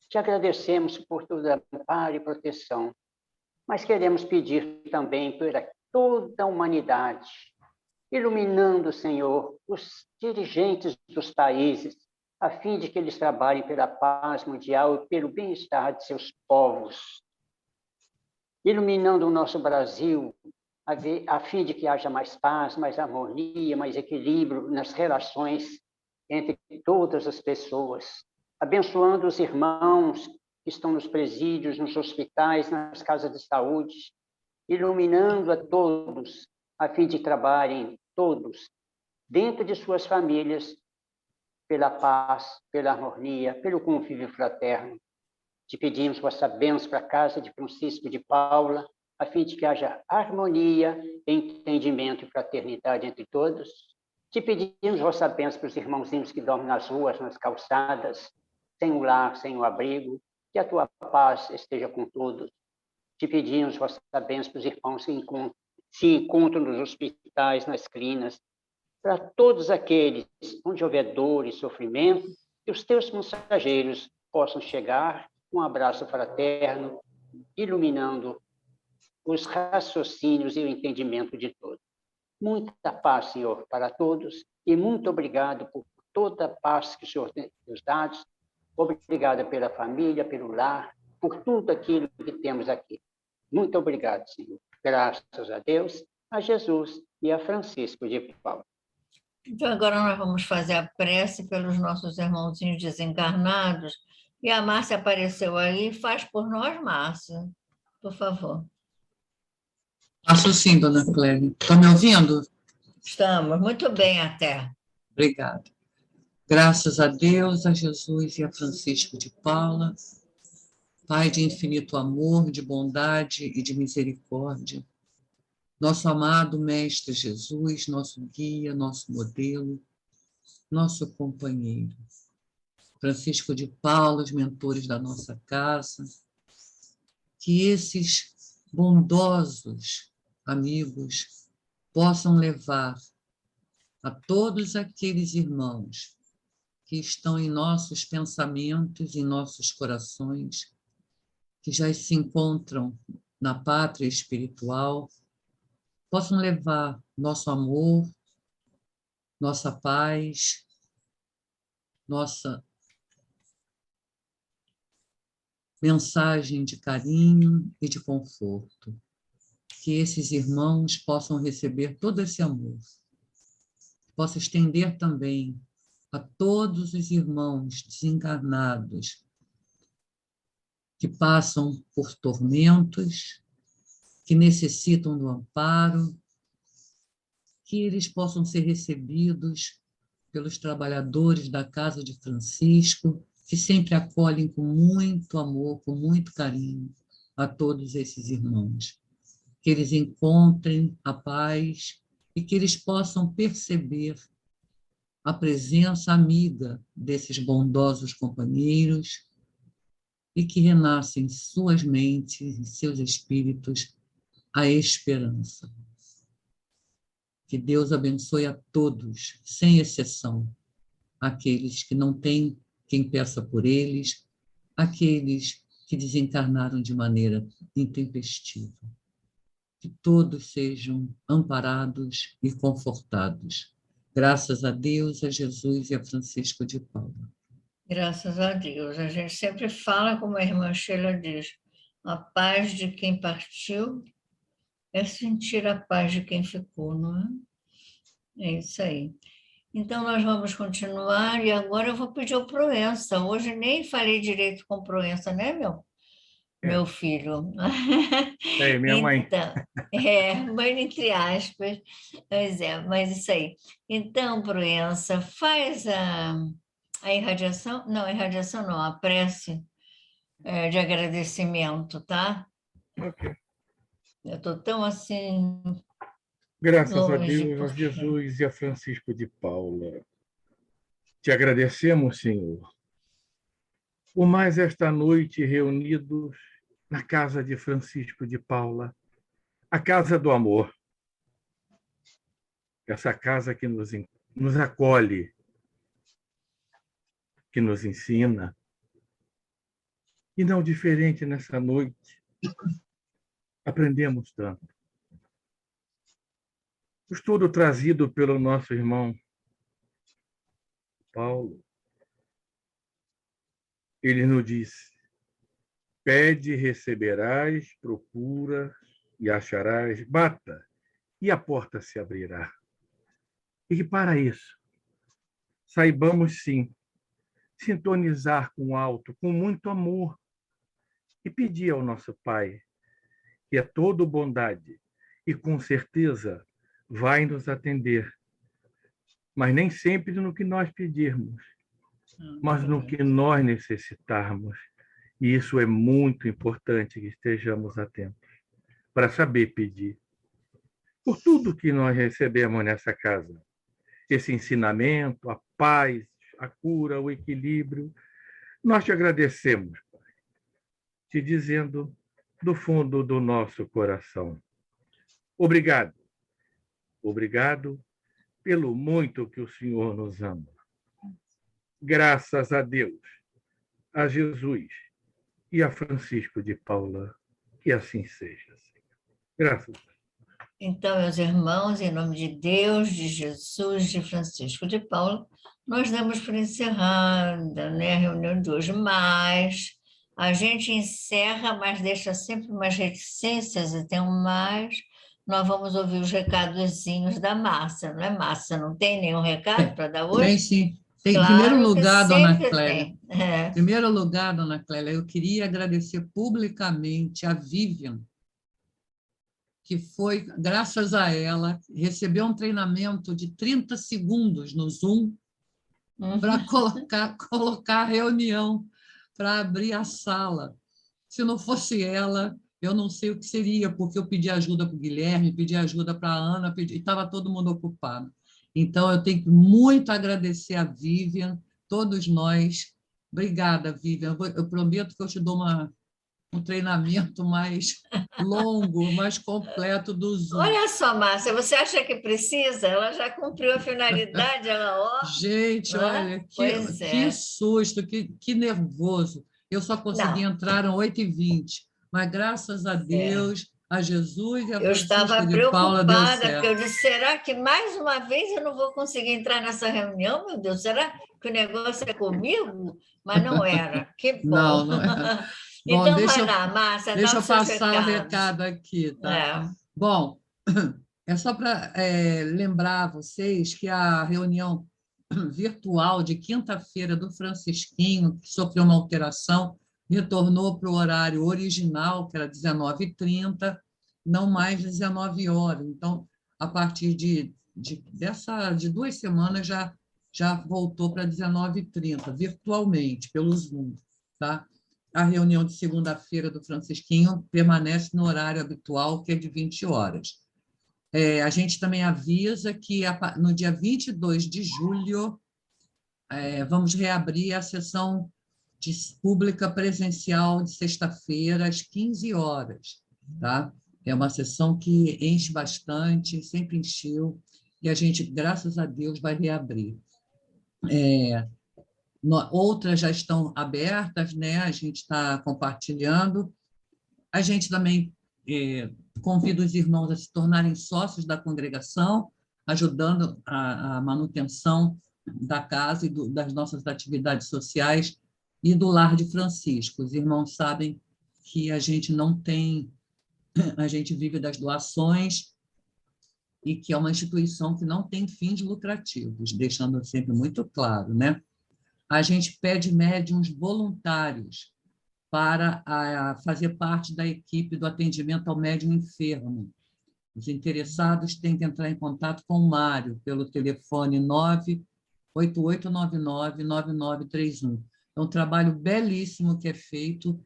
te agradecemos por todo amparo e proteção, mas queremos pedir também por toda a humanidade, iluminando, Senhor, os dirigentes dos países, a fim de que eles trabalhem pela paz mundial e pelo bem-estar de seus povos. Iluminando o nosso Brasil, a fim de que haja mais paz, mais harmonia, mais equilíbrio nas relações entre todas as pessoas. Abençoando os irmãos que estão nos presídios, nos hospitais, nas casas de saúde, iluminando a todos, a fim de trabalhem todos dentro de suas famílias pela paz, pela harmonia, pelo convívio fraterno. Te pedimos vossa bênção para a casa de Francisco de Paula, a fim de que haja harmonia, entendimento e fraternidade entre todos. Te pedimos vossa bênção para os irmãozinhos que dormem nas ruas, nas calçadas, sem o lar, sem o abrigo, que a tua paz esteja com todos. Te pedimos vossa bênção para os irmãos que se encontram nos hospitais, nas clínicas, para todos aqueles onde houver dor e sofrimento, que os teus mensageiros possam chegar com um abraço fraterno, iluminando os raciocínios e o entendimento de todos. Muita paz, Senhor, para todos, e muito obrigado por toda a paz que o Senhor tem nos dado. Obrigada pela família, pelo lar, por tudo aquilo que temos aqui. Muito obrigado, Senhor. Graças a Deus, a Jesus e a Francisco de Paula. Então, agora nós vamos fazer a prece pelos nossos irmãozinhos desencarnados. E a Márcia apareceu aí. Faz por nós, Márcia, por favor. Faço sim, dona Clélia. Está me ouvindo? Estamos muito bem até. Obrigada. Graças a Deus, a Jesus e a Francisco de Paula, Pai de infinito amor, de bondade e de misericórdia, nosso amado Mestre Jesus, nosso guia, nosso modelo, nosso companheiro. Francisco de Paula, os mentores da nossa casa, que esses bondosos amigos possam levar a todos aqueles irmãos que estão em nossos pensamentos, em nossos corações, que já se encontram na pátria espiritual, possam levar nosso amor, nossa paz, nossa mensagem de carinho e de conforto. Que esses irmãos possam receber todo esse amor. Possa estender também a todos os irmãos desencarnados que passam por tormentos, que necessitam do amparo, que eles possam ser recebidos pelos trabalhadores da Casa de Francisco, que sempre acolhem com muito amor, com muito carinho a todos esses irmãos. Que eles encontrem a paz e que eles possam perceber a presença amiga desses bondosos companheiros e que renasça em suas mentes, em seus espíritos, a esperança. Que Deus abençoe a todos, sem exceção, aqueles que não têm quem peça por eles, aqueles que desencarnaram de maneira intempestiva. Que todos sejam amparados e confortados. Graças a Deus, a Jesus e a Francisco de Paula. Graças a Deus. A gente sempre fala, como a irmã Sheila diz, a paz de quem partiu é sentir a paz de quem ficou, não é? É isso aí. Então, nós vamos continuar, e agora eu vou pedir o Proença. Hoje nem falei direito com o Proença, né, meu filho? Minha mãe. Então, mãe entre aspas. Pois é, mas isso aí. Então, Proença, faz a irradiação, não, a irradiação não, a prece de agradecimento, tá? Ok. Eu estou tão assim, Graças a longe. Deus, a Jesus e a Francisco de Paula. Te agradecemos, Senhor, por mais esta noite reunidos na casa de Francisco de Paula, a casa do amor. Essa casa que nos acolhe, que nos ensina. E não diferente nessa noite, aprendemos tanto. O estudo trazido pelo nosso irmão Paulo, ele nos diz: pede, receberás, procura e acharás, bata e a porta se abrirá. E que para isso, saibamos sim, sintonizar com o alto, com muito amor, e pedir ao nosso Pai, que é todo bondade e com certeza vai nos atender, mas nem sempre no que nós pedirmos, mas no que nós necessitarmos. E isso é muito importante que estejamos atentos para saber pedir. Por tudo que nós recebemos nessa casa, esse ensinamento, a paz, a cura, o equilíbrio, nós te agradecemos, Pai, te dizendo do fundo do nosso coração: obrigado. Obrigado pelo muito que o Senhor nos ama. Graças a Deus, a Jesus e a Francisco de Paula, que assim seja. Graças a Deus. Então, meus irmãos, em nome de Deus, de Jesus, de Francisco de Paula, nós damos por encerrada, né, a reunião de hoje, mas a gente encerra, mas deixa sempre umas reticências, e tem um mais. Nós vamos ouvir os recadozinhos da Márcia, não é, Márcia? Não tem nenhum recado para dar hoje? Tem sim. Em Claro primeiro que lugar, dona sempre Clélia. tem. Em primeiro lugar, dona Clélia, eu queria agradecer publicamente a Vivian, que foi, graças a ela, recebeu um treinamento de 30 segundos no Zoom para colocar a reunião, para abrir a sala. Se não fosse ela, eu não sei o que seria, porque eu pedi ajuda para o Guilherme, pedi ajuda para a Ana, e estava todo mundo ocupado. Então, eu tenho que muito agradecer a Vivian, todos nós. Obrigada, Vivian. Eu prometo que eu te dou um treinamento mais longo, mais completo do Zoom. Olha só, Márcia, você acha que precisa? Ela já cumpriu a finalidade, ela Gente, olha, que susto, que nervoso. Eu só consegui entrar às 8h20, mas graças a Deus a Jesus e a Eu estava Francisco de Paula deu preocupada, porque certo. eu disse, será que mais uma vez eu não vou conseguir entrar nessa reunião, meu Deus? Será que o negócio é comigo? Mas não era. Que bom. Não, não é. Bom, Então, deixa vai eu, lá, Márcia, dá deixa eu os seus passar o recados. recado aqui, tá? É. Bom, é só para lembrar vocês que a reunião virtual de quinta-feira do Francisquinho, que sofreu uma alteração, retornou para o horário original, que era 19h30, não mais 19 horas. Então, a partir de 2 semanas, já voltou para 19h30, virtualmente, pelo Zoom. Tá? A reunião de segunda-feira do Francisquinho permanece no horário habitual, que é de 20 horas. A gente também avisa que no dia 22 de julho vamos reabrir a sessão pública presencial de sexta-feira, às 15 horas. Tá? É uma sessão que enche bastante, sempre encheu, e a gente, graças a Deus, vai reabrir. Outras já estão abertas, né? A gente está compartilhando. A gente também convida os irmãos a se tornarem sócios da congregação, ajudando a manutenção da casa e das nossas atividades sociais e do Lar de Francisco. Os irmãos sabem que a gente vive das doações e que é uma instituição que não tem fins lucrativos, deixando sempre muito claro, né? A gente pede médiuns voluntários para fazer parte da equipe do atendimento ao médium enfermo. Os interessados têm que entrar em contato com o Mário pelo telefone 98899-9931. É um trabalho belíssimo que é feito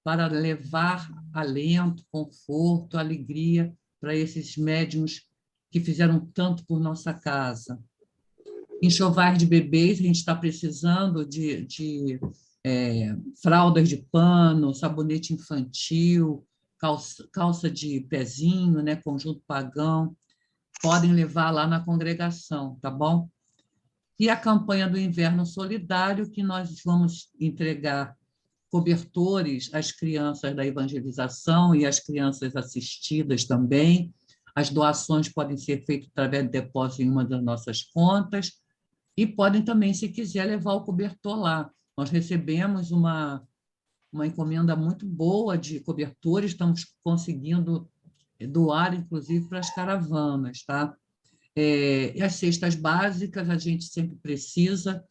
para levar alento, conforto, alegria para esses médiuns que fizeram tanto por nossa casa. Enxovar de bebês, a gente está precisando de fraldas de pano, sabonete infantil, calça de pezinho, né, conjunto pagão, podem levar lá na congregação, tá bom? E a campanha do Inverno Solidário, que nós vamos entregar cobertores às crianças da evangelização e às crianças assistidas também. As doações podem ser feitas através de depósito em uma das nossas contas e podem também, se quiser, levar o cobertor lá. Nós recebemos uma encomenda muito boa de cobertores, estamos conseguindo doar, inclusive, para as caravanas. Tá? E as cestas básicas, a gente sempre precisa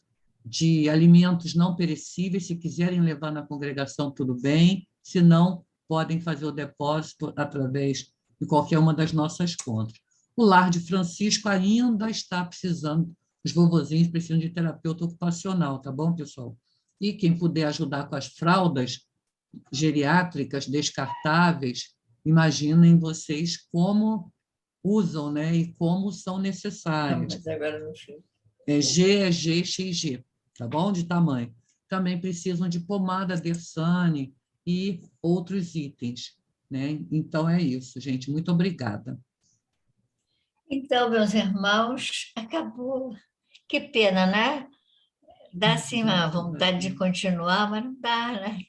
de alimentos não perecíveis, se quiserem levar na congregação, tudo bem, se não, podem fazer o depósito através de qualquer uma das nossas contas. O Lar de Francisco ainda está precisando, os vovozinhos precisam de terapeuta ocupacional, tá bom, pessoal? E quem puder ajudar com as fraldas geriátricas descartáveis, imaginem vocês como usam, né, e como são necessárias. Mas agora não sei. G é G, X, G, tá bom? De tamanho. Também precisam de pomada Dersane e outros itens, né? Então, é isso, gente. Muito obrigada. Então, meus irmãos, acabou. Que pena, né? Dá assim uma vontade de continuar, mas não dá, né?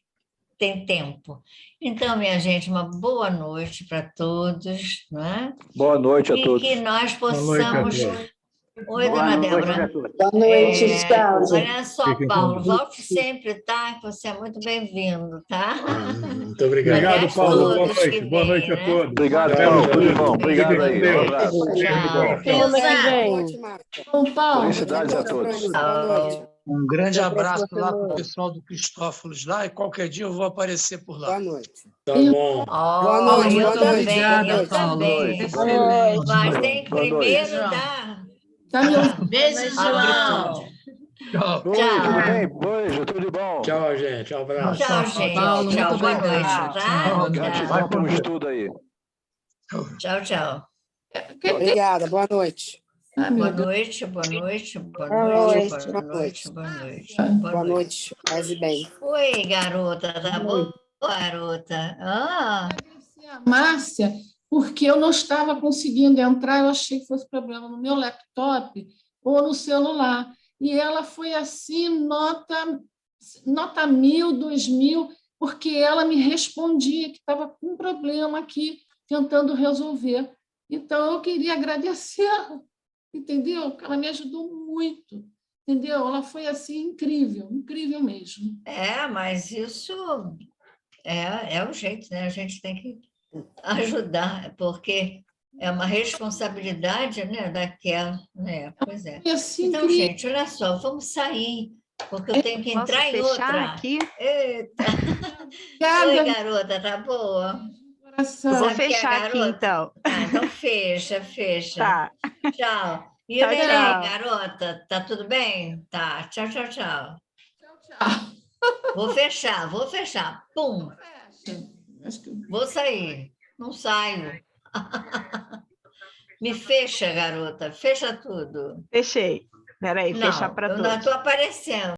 Tem tempo. Então, minha gente, uma boa noite para todos, não é? Boa noite a E todos. que nós Boa possamos. noite a todos. Oi, Boa dona noite Débora. a todos. Boa noite, tchau, gente. Olha só, Fiquem com Paulo, Deus. volte sempre, tá? Que você é muito bem-vindo, tá? Muito obrigado. Obrigado, Aliás, Paulo. Boa todos que noite. Boa vem, noite a né? todos. Obrigado, Obrigado, Paulo. Tudo de Júlio. bom. Obrigado Fiquem aí. com Um Deus. abraço. Fiquem de Tchau. bom. Bom, Paulo, Felicidades a todos. Boa noite. Um grande Até a abraço próxima lá para o semana. pessoal do Cristóforos lá e qualquer dia eu vou aparecer por lá. Boa noite. Tá bom. Boa Oh, noite, eu boa Muito noite. também, obrigada, eu Paulo. também. Excelente. Mas tem Boa noite. primeiro da... tá me ouvindo? Beijo, João. Tchau. Oi, Tchau. tudo bem? Beijo, tudo de bom. Tchau, gente. Um abraço. Tchau, gente. Paulo, Tchau, muito boa obrigada. noite, tá? Tchau, boa noite. Gratidão pelo estudo aí. Tchau, tchau. Obrigada, boa noite. Ah, meu Boa Deus. noite, boa noite, boa Boa noite, noite, boa boa noite, boa noite. Boa noite. Paz e bem. Oi, garota, tá bom, garota? Ah, Agradecer a Márcia, porque eu não estava conseguindo entrar, eu achei que fosse problema no meu laptop ou no celular. E ela foi assim, nota 1.000, 2.000, porque ela me respondia que estava com um problema aqui, tentando resolver. Então, eu queria agradecer, entendeu? Ela me ajudou muito, entendeu? Ela foi assim incrível, incrível mesmo. Mas isso é o jeito, né? A gente tem que ajudar, porque é uma responsabilidade, né, daquela, né? Pois é. Foi assim Então, incrível. gente, olha só, vamos sair, porque eu tenho que Posso entrar em fechar outra. aqui? Eita! Obrigada, Oi, garota, tá boa? coração. Eu vou Sabe que é fechar aqui, garota? então. Então fecha, fecha. Tá. Tchau. E o Tchau, neném, tchau. garota, tá tudo bem? Tá. Tchau, tchau, tchau. Tchau. Vou fechar. Pum. Acho que... Vou sair. Não saio. Me fecha, garota. Fecha tudo. Fechei. Peraí, fechar Não, para eu não todos. estou aparecendo.